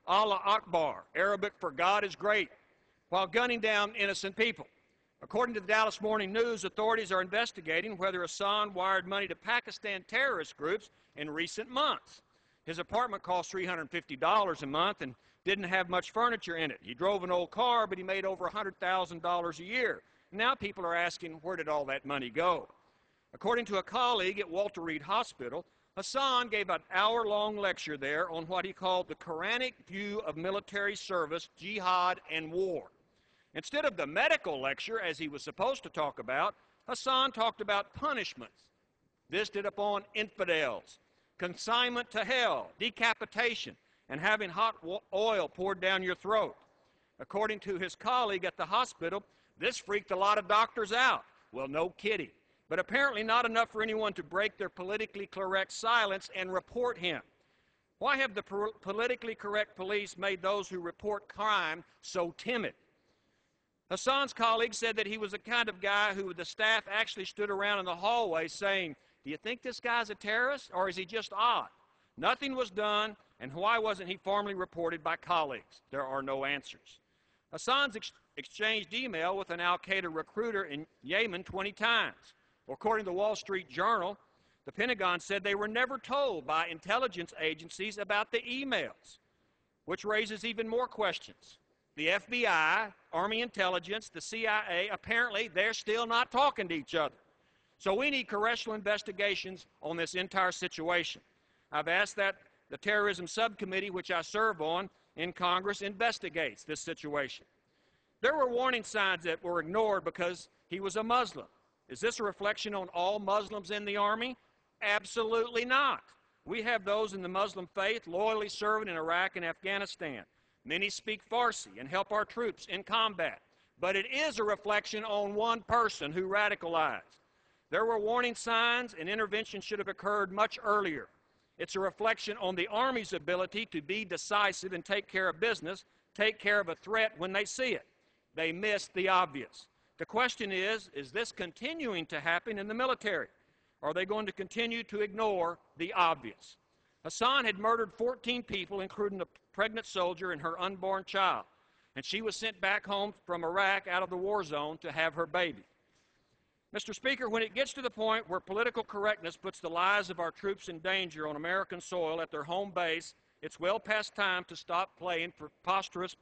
Allah Akbar, Arabic for God is great, while gunning down innocent people. According to the Dallas Morning News, authorities are investigating whether Hasan wired money to Pakistan terrorist groups in recent months. His apartment cost $350 a month and didn't have much furniture in it. He drove an old car, but he made over $100,000 a year. Now people are asking, where did all that money go? According to a colleague at Walter Reed Hospital, Hasan gave an hour-long lecture there on what he called the Quranic view of military service, jihad, and war. Instead of the medical lecture, as he was supposed to talk about, Hasan talked about punishments visited upon infidels, consignment to hell, decapitation, and having hot oil poured down your throat. According to his colleague at the hospital, this freaked a lot of doctors out. Well, no kidding. But apparently not enough for anyone to break their politically correct silence and report him. Why have the politically correct police made those who report crime so timid? Hasan's colleague said that he was the kind of guy who the staff actually stood around in the hallway saying, "Do you think this guy's a terrorist, or is he just odd?" Nothing was done, and why wasn't he formally reported by colleagues? There are no answers. Hasan's exchanged email with an al-Qaeda recruiter in Yemen 20 times. According to the Wall Street Journal, the Pentagon said they were never told by intelligence agencies about the emails, which raises even more questions. The FBI, Army Intelligence, the CIA, apparently they're still not talking to each other. So we need congressional investigations on this entire situation. I've asked that the Terrorism Subcommittee, which I serve on in Congress, investigates this situation. There were warning signs that were ignored because he was a Muslim. Is this a reflection on all Muslims in the Army? Absolutely not. We have those in the Muslim faith loyally serving in Iraq and Afghanistan. Many speak Farsi and help our troops in combat. But it is a reflection on one person who radicalized. There were warning signs, and intervention should have occurred much earlier. It's a reflection on the Army's ability to be decisive and take care of business, take care of a threat when they see it. They missed the obvious. The question is this continuing to happen in the military? Are they going to continue to ignore the obvious? Hasan had murdered 14 people, including a pregnant soldier and her unborn child, and she was sent back home from Iraq out of the war zone to have her baby. Mr. Speaker, when it gets to the point where political correctness puts the lives of our troops in danger on American soil at their home base, it's well past time to stop playing preposterous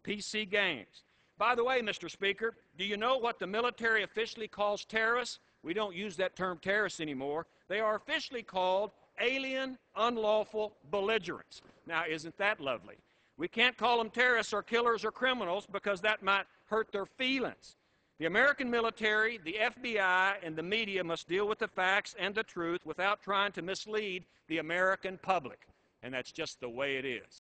PC games. By the way, Mr. Speaker, do you know what the military officially calls terrorists? We don't use that term terrorists anymore. They are officially called alien, unlawful belligerents. Now, isn't that lovely? We can't call them terrorists or killers or criminals because that might hurt their feelings. The American military, the FBI, and the media must deal with the facts and the truth without trying to mislead the American public. And that's just the way it is.